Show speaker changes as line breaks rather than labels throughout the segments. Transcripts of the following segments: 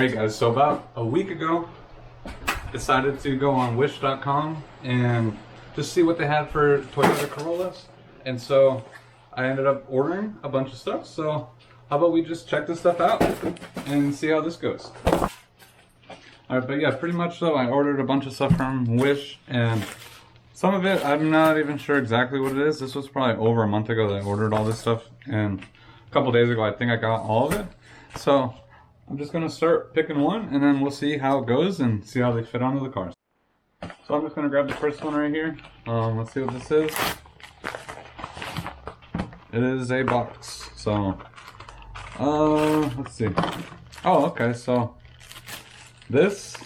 Alright guys, so about a week ago, decided to go on wish.com and just see what they had for Toyota Corollas. And so I ended up ordering a bunch of stuff. So how about we just check this stuff out and see how this goes. Alright, but yeah, pretty much so I ordered a bunch of stuff from Wish, and some of it I'm not even sure exactly what it is. This was probably over a month ago that I ordered all this stuff, and a couple days ago I think I got all of it. So I'm just gonna start picking one, and then we'll see how it goes and see how they fit onto the cars. So I'm just gonna grab the first one right here. Let's see what this is. It is a box. So, let's see. Oh, okay. So this,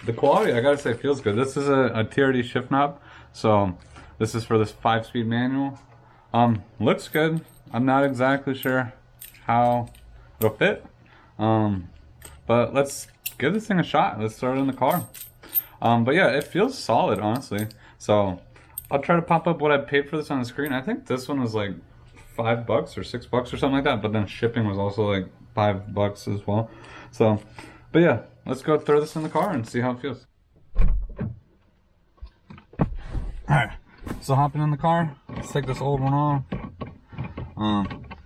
the quality, I gotta say, feels good. This is a TRD shift knob. So this is for this 5-speed manual. Looks good. I'm not exactly sure how it'll fit. But let's give this thing a shot. Let's throw it in the car. But yeah, it feels solid, honestly. So I'll try to pop up what I paid for this on the screen. I think this one was like $5 or $6 or something like that. But then shipping was also like $5 as well. So, but yeah, let's go throw this in the car and see how it feels. Alright, so hopping in the car, let's take this old one off.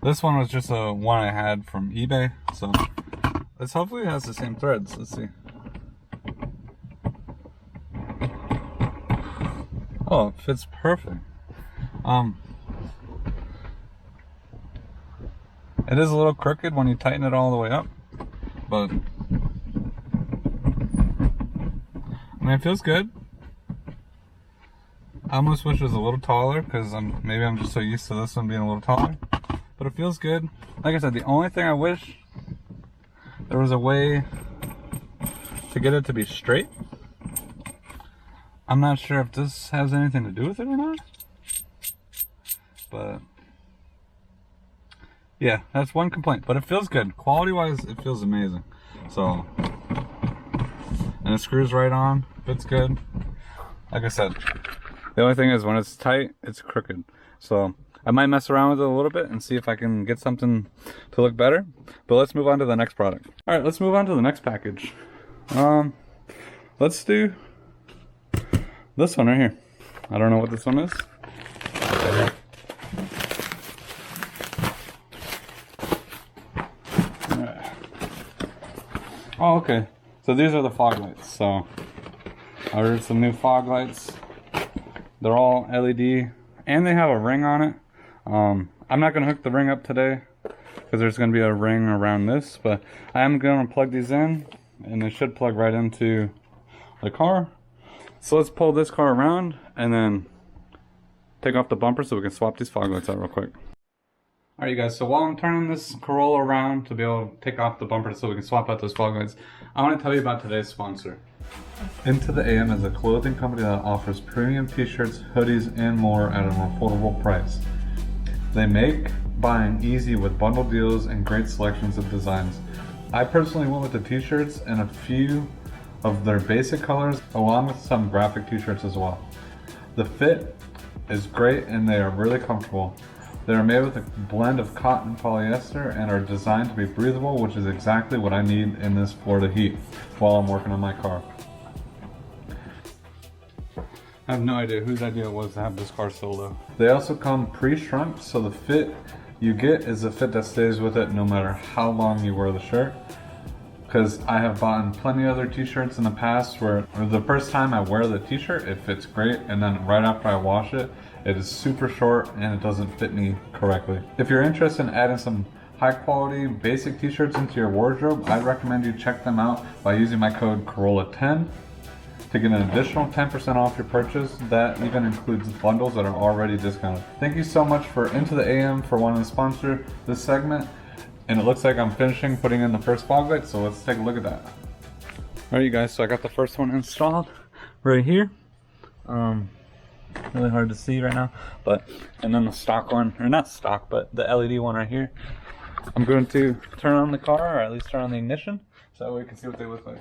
This one was just a one I had from eBay. So this hopefully has the same threads. Let's see. Oh, it fits perfect. It is a little crooked when you tighten it all the way up, but I mean, it feels good. I almost wish it was a little taller because maybe I'm just so used to this one being a little taller, but it feels good. Like I said, the only thing I wish there was a way to get it to be straight. I'm not sure if this has anything to do with it or not, but yeah, that's one complaint, but it feels good. Quality wise, it feels amazing. So, and it screws right on, fits good. Like I said, the only thing is when it's tight, it's crooked. So I might mess around with it a little bit and see if I can get something to look better. But let's move on to the next product. All right, let's move on to the next package. Let's do this one right here. I don't know what this one is. Oh, okay. So these are the fog lights. So I ordered some new fog lights. They're all LED, and they have a ring on it. I'm not gonna hook the ring up today because there's gonna be a ring around this, but I am gonna plug these in, and they should plug right into the car. So let's pull this car around and then take off the bumper so we can swap these fog lights out real quick. Alright you guys, so while I'm turning this Corolla around to be able to take off the bumper so we can swap out those fog lights, I want to tell you about today's sponsor. Into the AM is a clothing company that offers premium t-shirts, hoodies, and more at an affordable price. They make buying easy with bundle deals and great selections of designs. I personally went with the t-shirts and a few of their basic colors along with some graphic t-shirts as well. The fit is great and they are really comfortable. They are made with a blend of cotton and polyester and are designed to be breathable, which is exactly what I need in this Florida heat while I'm working on my car. I have no idea whose idea it was to have this car so low. They also come pre-shrunk, so the fit you get is a fit that stays with it no matter how long you wear the shirt. Because I have bought plenty of other t-shirts in the past where the first time I wear the t-shirt, it fits great, and then right after I wash it, it is super short and it doesn't fit me correctly. If you're interested in adding some high quality basic t-shirts into your wardrobe, I'd recommend you check them out by using my code Corolla10 to get an additional 10% off your purchase. That even includes bundles that are already discounted. Thank you so much for Into the AM for wanting to sponsor this segment. And it looks like I'm finishing putting in the first fog light, so let's take a look at that. Alright you guys, so I got the first one installed right here. Really hard to see right now, but and then the stock one, or not stock, but the LED one right here. I'm going to turn on the car, or at least turn on the ignition, so that way we can see what they look like.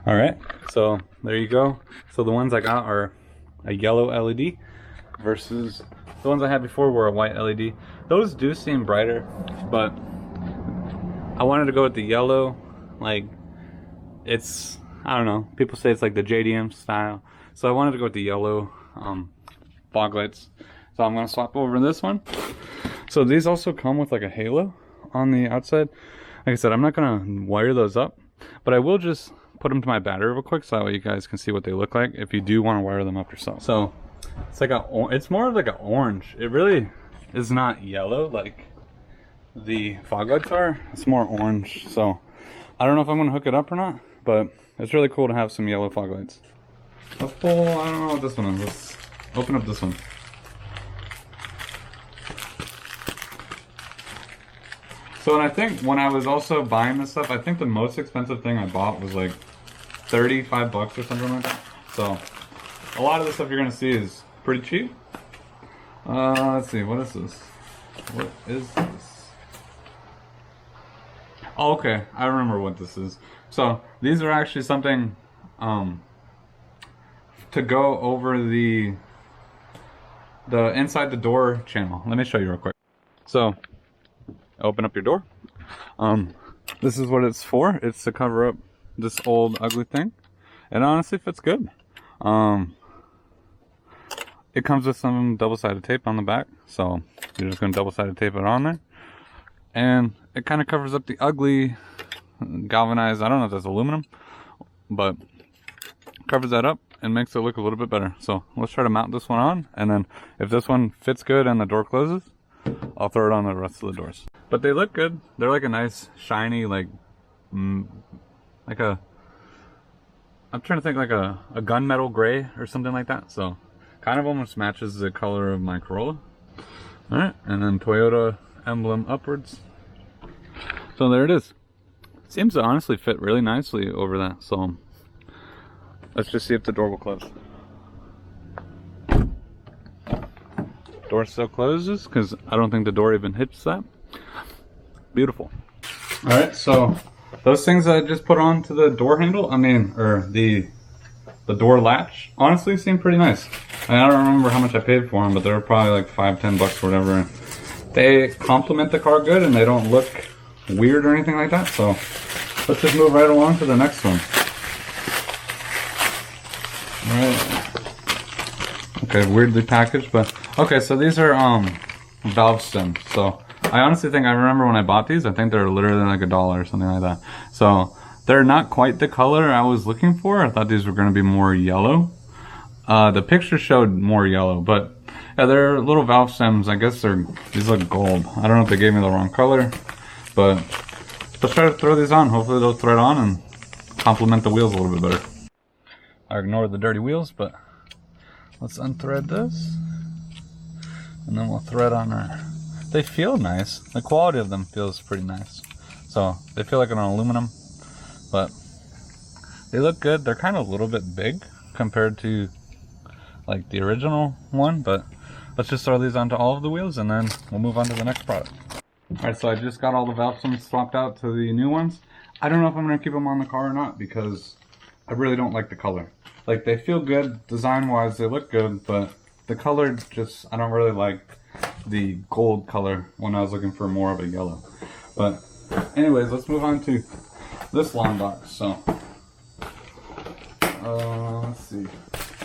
Alright, so there you go. So the ones I got are a yellow LED versus the ones I had before were a white LED. Those do seem brighter, but I wanted to go with the yellow, like it's, I don't know, people say it's like the JDM style, so I wanted to go with the yellow fog lights. So I'm gonna swap over this one. So these also come with like a halo on the outside. Like I said, I'm not gonna wire those up, but I will just put them to my battery real quick so that way you guys can see what they look like if you do want to wire them up yourself. So it's like it's more of like an orange. It really is not yellow like the fog lights are. It's more orange. So I don't know if I'm gonna hook it up or not, but it's really cool to have some yellow fog lights. Let's pull, I don't know what this one is. Let's open up this one. So, and I think when I was also buying this stuff, I think the most expensive thing I bought was like 35 bucks or something like that. So, a lot of the stuff you're gonna see is pretty cheap. Let's see, what is this? What is this? Oh, okay, I remember what this is. So, these are actually something to go over the inside the door channel. Let me show you real quick. So, open up your door. This is what it's for. It's to cover up this old ugly thing. It honestly fits good. It comes with some double-sided tape on the back, so you're just gonna double-sided tape it on there. And it kind of covers up the ugly galvanized, I don't know if that's aluminum, but covers that up and makes it look a little bit better. So let's try to mount this one on, and then if this one fits good and the door closes, I'll throw it on the rest of the doors. But they look good. They're like a nice shiny, like a, I'm trying to think, like a gunmetal gray or something like that. So kind of almost matches the color of my Corolla. Alright, and then Toyota emblem upwards. So there it is. Seems to honestly fit really nicely over that. So let's just see if the door will close. Door still closes because I don't think the door even hits that. Beautiful. All right, so those things I just put onto the door handle, or the door latch, honestly seem pretty nice. I don't remember how much I paid for them, but they were probably like $5-10 or whatever. They complement the car good and they don't look weird or anything like that. So let's just move right along to the next one. All right. Okay, weirdly packaged, but okay. So these are valve stems. So I honestly think, I remember when I bought these, I think they're literally like $1 or something like that. So they're not quite the color I was looking for. I thought these were going to be more yellow. The picture showed more yellow, but yeah, they're little valve stems. I guess these look gold. I don't know if they gave me the wrong color, but let's try to throw these on. Hopefully they'll thread on and complement the wheels a little bit better. I ignored the dirty wheels, but let's unthread this, and then we'll thread on our. They feel nice. The quality of them feels pretty nice. So they feel like an aluminum, but they look good. They're kind of a little bit big compared to like the original one, but let's just throw these onto all of the wheels and then we'll move on to the next product. Alright, so I just got all the valve stems swapped out to the new ones. I don't know if I'm going to keep them on the car or not because I really don't like the color. Like, they feel good design wise, they look good, but the color just, I don't really like the gold color when I was looking for more of a yellow. But anyways, let's move on to this long box. So let's see,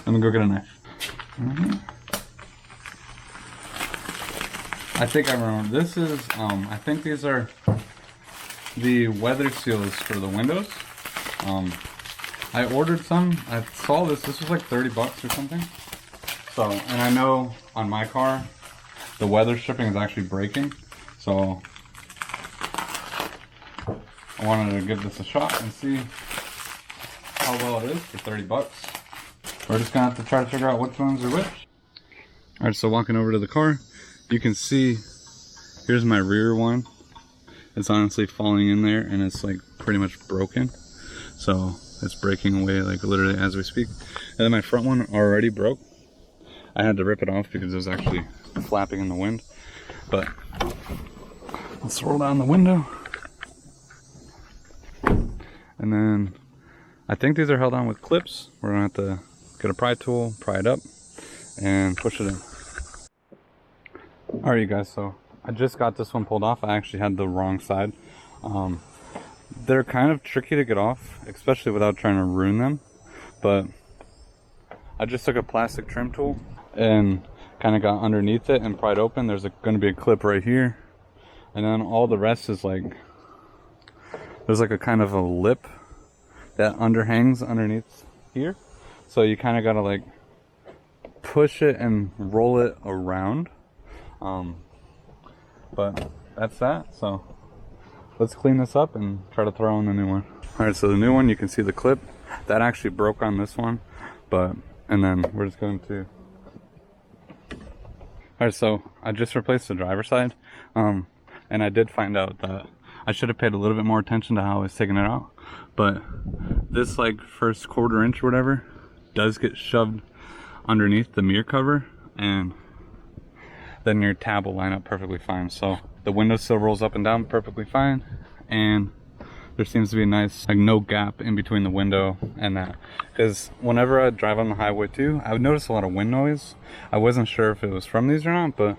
let me go get a knife. I think I remember, this is I think these are the weather seals for the windows. I ordered some. I saw this was like 30 bucks or something. So, and I know on my car the weather stripping is actually breaking, so I wanted to give this a shot and see how well it is for 30 bucks. We're just gonna have to try to figure out which ones are which. Alright, so walking over to the car, you can see here's my rear one. It's honestly falling in there and it's like pretty much broken. So it's breaking away like literally as we speak. And then my front one already broke. I had to rip it off because it was actually flapping in the wind. But let's roll down the window. And then I think these are held on with clips. We're gonna have to get a pry tool, pry it up, and push it in. Alright you guys, so I just got this one pulled off. I actually had the wrong side. They're kind of tricky to get off, especially without trying to ruin them. But I just took a plastic trim tool and kind of got underneath it and pried open. There's going to be a clip right here, and then all the rest is like, there's like a kind of a lip that underhangs underneath here. So you kind of got to like push it and roll it around. But that's that. So let's clean this up and try to throw in the new one. All right, so the new one, you can see the clip that actually broke on this one, and then we're just going to. All right, so I just replaced the driver's side, and I did find out that I should have paid a little bit more attention to how I was taking it out, but this like first quarter inch or whatever does get shoved underneath the mirror cover, and then your tab will line up perfectly fine. So the window sill rolls up and down perfectly fine, and there seems to be a nice like no gap in between the window and that, because whenever I drive on the highway too, I would notice a lot of wind noise. I wasn't sure if it was from these or not, but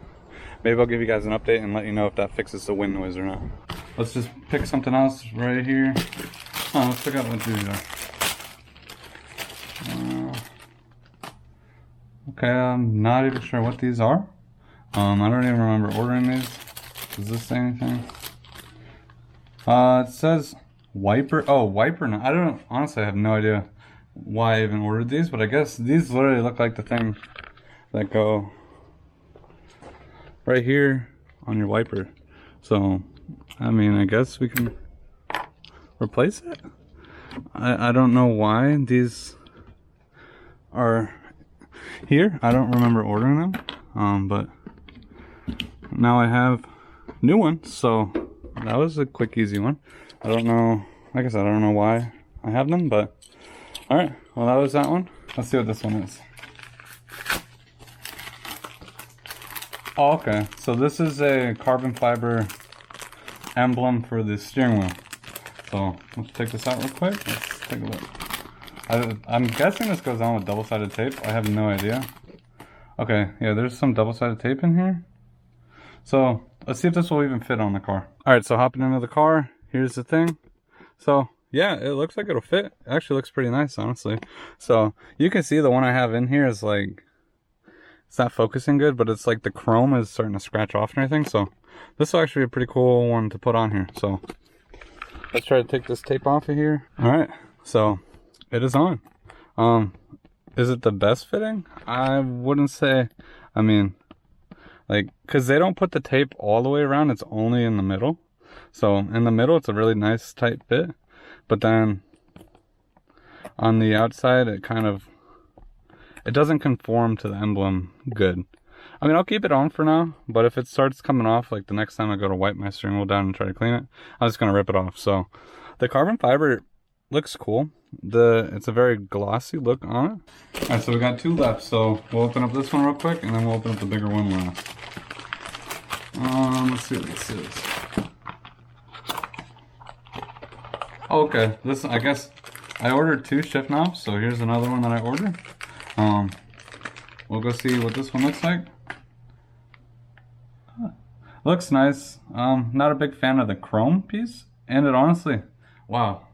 maybe I'll give you guys an update and let you know if that fixes the wind noise or not. Let's just pick something else right here. Let's check out what these are. Okay, I'm not even sure what these are. I don't even remember ordering these. Does this say anything? It says wiper. Oh, wiper. I don't, honestly, I have no idea why I even ordered these, but I guess these literally look like the thing that go right here on your wiper. So, I mean, I guess we can replace it. I don't know why these are here. I don't remember ordering them, but now I have new ones, so that was a quick, easy one. I don't know, like I said, I don't know why I have them, but all right, well, that was that one. Let's see what this one is. Oh, okay, so this is a carbon fiber emblem for the steering wheel. So let's take this out real quick. Let's take a look. I'm guessing this goes on with double-sided tape. I have no idea. Okay, yeah, there's some double-sided tape in here. So let's see if this will even fit on the car. All right, so hopping into the car, here's the thing. So yeah, it looks like it'll fit. It actually looks pretty nice, honestly. So you can see the one I have in here is like, it's not focusing good, but it's like the chrome is starting to scratch off and everything. So this will actually be a pretty cool one to put on here. So let's try to take this tape off of here. All right, so it is on. Is it the best fitting? I wouldn't say. I mean, like, because they don't put the tape all the way around, it's only in the middle. So in the middle, it's a really nice tight fit, but then on the outside, it doesn't conform to the emblem good. I mean, I'll keep it on for now, but if it starts coming off, like the next time I go to wipe my steering wheel down and try to clean it, I'm just gonna rip it off. So the carbon fiber looks cool. It's a very glossy look on it. All right, so we got two left, so we'll open up this one real quick, and then we'll open up the bigger one last. Let's see what this is. Okay, this, I guess I ordered two shift knobs, so here's another one that I ordered. We'll go see what this one looks like. Looks nice. Not a big fan of the chrome piece, and it honestly, wow,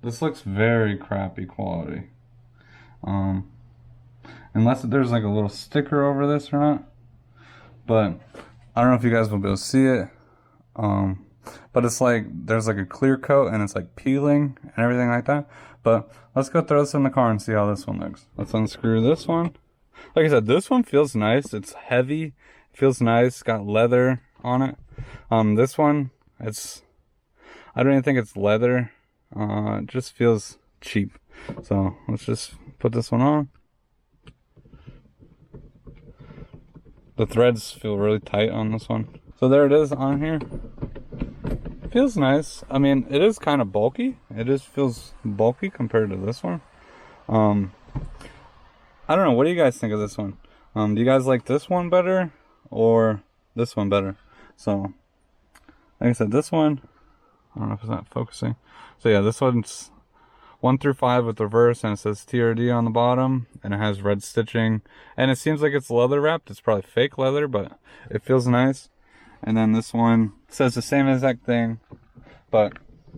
this looks very crappy quality. Unless there's like a little sticker over this or not, but I don't know if you guys will be able to see it. But it's like there's like a clear coat and it's like peeling and everything like that. But let's go throw this in the car and see how this one looks. Let's unscrew this one. Like I said, this one feels nice. It's heavy, it feels nice, got leather on it. This one, I don't even think it's leather. It just feels cheap. So let's just put this one on. The threads feel really tight on this one. So there it is on here. Feels nice. I mean, it is kind of bulky. It just feels bulky compared to this one. I don't know. What do you guys think of this one? Do you guys like this one better or this one better? So, like I said, this one, I don't know if it's not focusing. So yeah, this one's 1 through 5 with reverse, and it says TRD on the bottom, and it has red stitching, and it seems like it's leather wrapped. It's probably fake leather, but it feels nice. And then this one says the same exact thing, but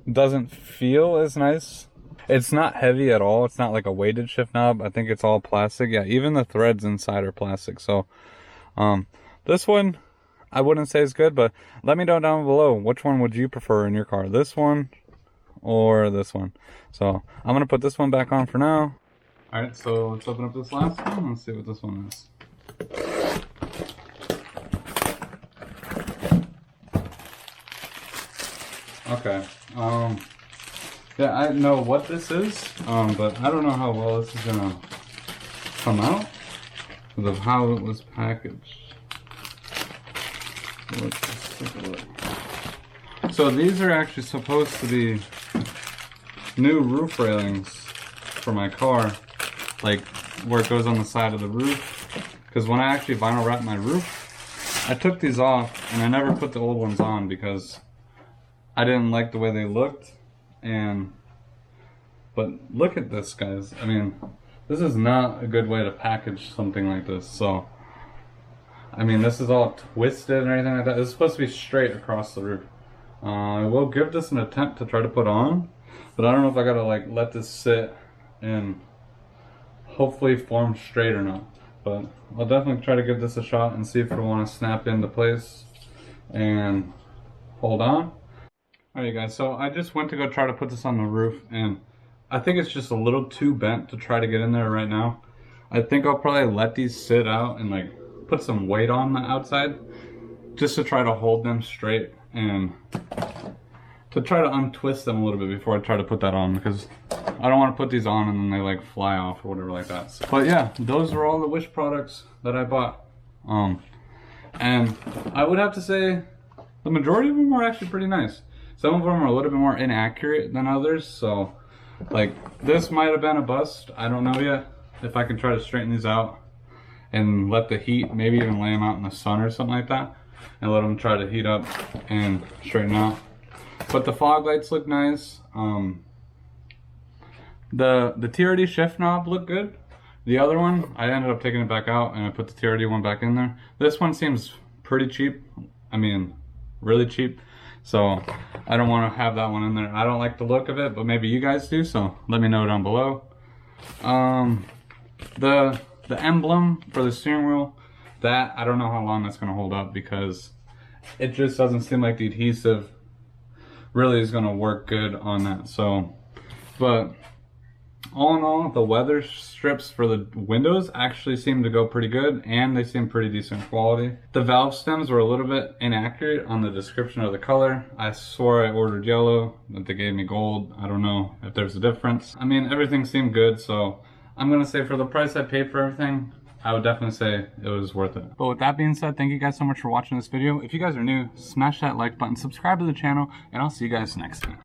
doesn't feel as nice. It's not heavy at all. It's not like a weighted shift knob. I think it's all plastic. Yeah, even the threads inside are plastic. So this one I wouldn't say is good, but let me know down below, which one would you prefer in your car, this one or this one? So I'm gonna put this one back on for now. All right, so let's open up this last one. Let's see what this one is. Okay. Yeah, I know what this is, but I don't know how well this is gonna come out because of how it was packaged. Let's take a look. So these are actually supposed to be new roof railings for my car, like where it goes on the side of the roof. Because when I actually vinyl wrapped my roof, I took these off and I never put the old ones on because I didn't like the way they looked. But look at this, guys. I mean, this is not a good way to package something like this. So, I mean, this is all twisted and everything like that. It's supposed to be straight across the roof. I will give this an attempt to try to put on, but I don't know if I gotta like let this sit and hopefully form straight or not. But I'll definitely try to give this a shot and see if it'll want to snap into place and hold on. Alright guys, so I just went to go try to put this on the roof, and I think it's just a little too bent to try to get in there right now. I think I'll probably let these sit out and like put some weight on the outside just to try to hold them straight and to try to untwist them a little bit before I try to put that on, because I don't want to put these on and then they like fly off or whatever like that. So, but yeah, those are all the Wish products that I bought. And I would have to say the majority of them were actually pretty nice. Some of them are a little bit more inaccurate than others, so like this might have been a bust. I don't know yet if I can try to straighten these out and let the heat, maybe even lay them out in the sun or something like that, and let them try to heat up and straighten out. But the fog lights look nice. The TRD shift knob looked good. The other one, I ended up taking it back out and I put the TRD one back in there. This one seems pretty cheap. I mean, really cheap. So I don't want to have that one in there. I don't like the look of it, but maybe you guys do, so let me know down below. The emblem for the steering wheel, that I don't know how long that's going to hold up, because it just doesn't seem like the adhesive really is going to work good on that. So, but all in all, the weather strips for the windows actually seem to go pretty good, and they seem pretty decent quality. The valve stems were a little bit inaccurate on the description of the color. I swore I ordered yellow, but they gave me gold. I don't know if there's a difference. I mean, everything seemed good, so I'm gonna say for the price I paid for everything, I would definitely say it was worth it. But with that being said, thank you guys so much for watching this video. If you guys are new, smash that like button, subscribe to the channel, and I'll see you guys next time.